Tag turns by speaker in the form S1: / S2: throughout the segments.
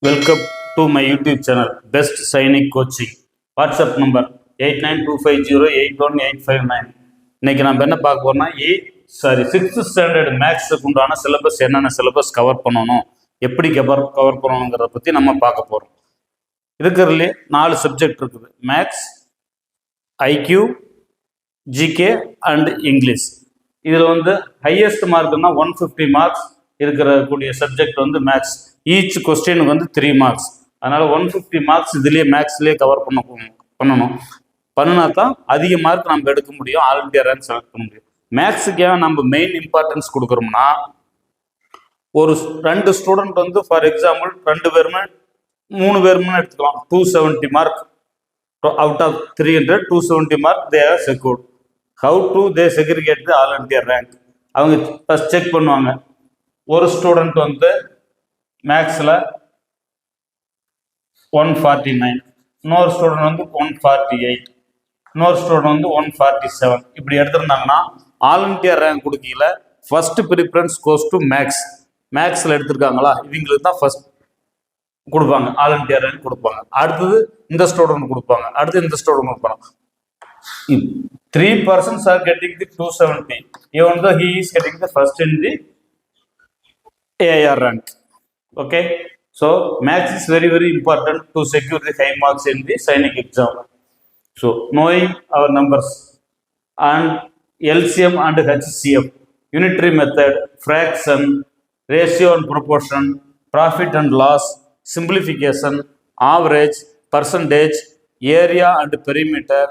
S1: Welcome to my YouTube channel, Best Sainik Coaching. WhatsApp number 8925081859. இன்னைக்கு நம்ம என்ன பார்க்க போறோம்னா சிக்ஸ்த் ஸ்டாண்டர்ட் மேக்ஸுக்கு உண்டான சிலபஸ் என்னென்ன சிலபஸ் கவர் பண்ணணும், எப்படி கவர் பண்ணணுங்கிறத பற்றி நம்ம பார்க்க போகிறோம். இருக்கிறதுலே 4 சப்ஜெக்ட் இருக்குது: maths, IQ, GK and English. இதில் வந்து ஹையஸ்ட் மார்க்னா 150 மார்க்ஸ் இருக்கக்கூடிய சப்ஜெக்ட் வந்து மேக்ஸ். ஈச் கொஸ்டினுக்கு வந்து 3 மார்க்ஸ். அதனால் 150 மார்க்ஸ் இதுலேயே மேக்ஸ்லேயே கவர் பண்ணணும். பண்ணினா தான் அதிக மார்க் நம்ம எடுக்க முடியும், ஆல் இண்டியா ரேங்க் செலக்ட் பண்ண முடியும். மேக்ஸுக்கு ஏன் நம்ம மெயின் இம்பார்ட்டன்ஸ் கொடுக்குறோம்னா, ஒரு 2 ஸ்டூடெண்ட் வந்து ஃபார் எக்ஸாம்பிள் 2 பேருமே 3 பேருமே எடுத்துக்கலாம். 270 mark out of 300, 270 mark they are secured. How do they segregate the all India rank? அவங்க ஃபஸ்ட் செக் பண்ணுவாங்க. ஒரு ஸ்டூடெண்ட் வந்து மேக்ஸில் 149, இன்னொரு ஸ்டூடெண்ட் வந்து 148, இன்னொரு ஸ்டூடெண்ட் வந்து 147. இப்படி எடுத்திருந்தாங்கன்னா ஆல் இண்டியா ரேங்க் கொடுக்கல first preference goes to maths. மேக்ஸில் எடுத்திருக்காங்களா, இவங்களுக்கு தான் ஃபர்ஸ்ட் கொடுப்பாங்க, ஆல் இண்டியா ரேங்க் கொடுப்பாங்க. அடுத்தது இந்த ஸ்டூடெண்ட் கொடுப்பாங்க, அடுத்து இந்த ஸ்டூடெண்ட் கொடுப்பாங்க. 3 persons are getting the 270, even though he is getting the first in the AIR rank. Okay, so maths is very important to secure the high marks in the Sainik exam. So knowing our numbers and LCM and HCF, unitary method, fraction, ratio and proportion, profit and loss, simplification, average, percentage, area and perimeter,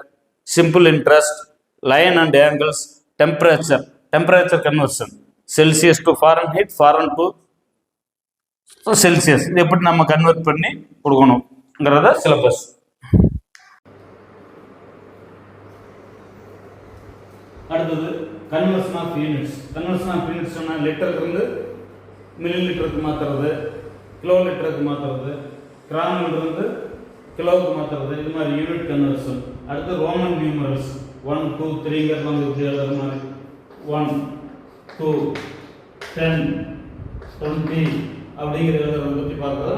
S1: simple interest, line and angles, temperature conversion, Celsius to Fahrenheit, Fahrenheit to Celsius, இது எப்படி நம்ம convert பண்ணி கொடுக்கணுங்கிறத syllabus. அடுத்தது conversion of units. Conversion of units சொன்னால் லிட்டருக்கு milli லிட்டருக்கு மாற்றுறது, கிலோ லிட்டருக்கு மாற்றுறது, கிராம் இருந்து கிலோவுக்கு மாற்றுறது, இது மாதிரி யூனிட் கன்வர்ஷன். அடுத்து ரோமன் நியூமரல்ஸ் 1 2 3ங்கிறது இப்படி எழுதுற மாதிரி 1 2 10 20 அப்படிங்கிற எழுதுறதை பற்றி பார்க்குறது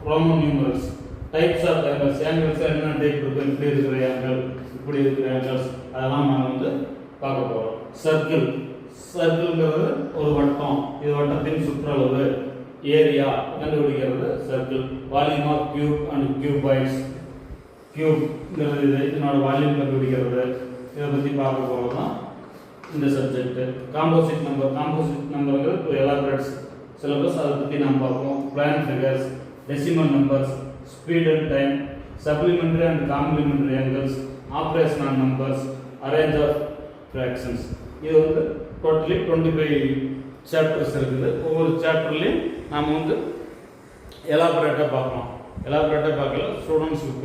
S1: Roman numerals. Types of angles, angles என்ன டைப் இருக்குது, இப்படி இருக்கிற ஆங்கிள், இப்படி இருக்கிற ஆங்கிள்ஸ், அதெல்லாம் நம்ம வந்து பார்க்க போகிறோம். சர்க்கிள்ங்கிறது ஒரு வட்டம், இது வட்டத்தின் சுற்றளவு. ஏரியா கண்டுபிடிக்கிறது circle. Volume of cube and cuboids, கியூப்ங்கிறது இதனோட வால்யூம் கண்டுபிடிக்கிறது. இதை பற்றி பார்க்க போகிறது தான் இந்த சப்ஜெக்ட். காம்போசிட் நம்பருங்கிறது எலாபரேட்ஸ் சிலபஸ், அதை பற்றி நாம் பார்ப்போம். Plane figures, decimal numbers, speed and time, supplementary and complementary angles, operation on numbers, arrange of fractions. இது வந்து டோட்டலி 25 சாப்டர்ஸ் இருக்குது. ஒவ்வொரு சாப்டர்லேயும் நாம் வந்து எலாபரேட்டாக பார்க்கலாம். எலாபரேட்டாக பார்க்கல ஸ்டூடெண்ட்ஸுக்கு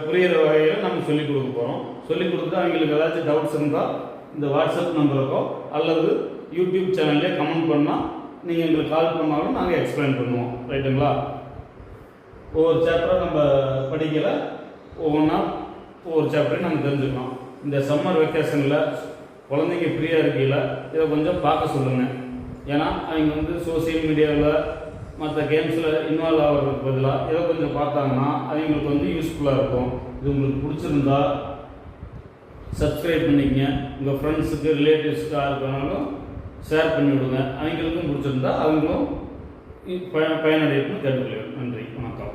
S1: புரிகிற வகையில் நம்ம சொல்லிக் கொடுக்க போகிறோம். சொல்லிக் கொடுத்து அவங்களுக்கு ஏதாச்சும் டவுட்ஸ் இருந்தால் இந்த வாட்ஸ்அப் நம்பருக்கோ அல்லது யூடியூப் சேனல்லே கமெண்ட் பண்ணால் நீங்கள் எங்களுக்கு கால் பண்ணாலும் நாங்கள் எக்ஸ்பிளைன் பண்ணுவோம். ரைட்டுங்களா? ஒவ்வொரு சாப்டரும் நம்ம படிக்கலை, ஒவ்வொன்றா ஒவ்வொரு சாப்டரையும் நம்ம தெரிஞ்சுக்கலாம். இந்த சம்மர் வெக்கேஷனில் குழந்தைங்க ஃப்ரீயாக இருக்கையில் இதை கொஞ்சம் பார்க்க சொல்லுங்கள். ஏன்னா அவங்க வந்து சோசியல் மீடியாவில் மற்ற கேம்ஸில் இன்வால்வ் ஆகிறதுக்கு பதிலாக இதை கொஞ்சம் பார்த்தாங்கன்னா அவங்களுக்கு வந்து யூஸ்ஃபுல்லாக இருக்கும். இது உங்களுக்கு பிடிச்சிருந்தா சப்ஸ்கிரைப் பண்ணிக்கங்க. உங்கள் ஃப்ரெண்ட்ஸுக்கு ரிலேட்டிவ்ஸுக்கு யாருக்கானாலும் ஷேர் பண்ணி விடுங்க. அவங்களுக்கும் பிடிச்சிருந்தா அவங்களும் பயனடையணும்னு கேட்டுக்கொள்கிறேன். நன்றி, வணக்கம்.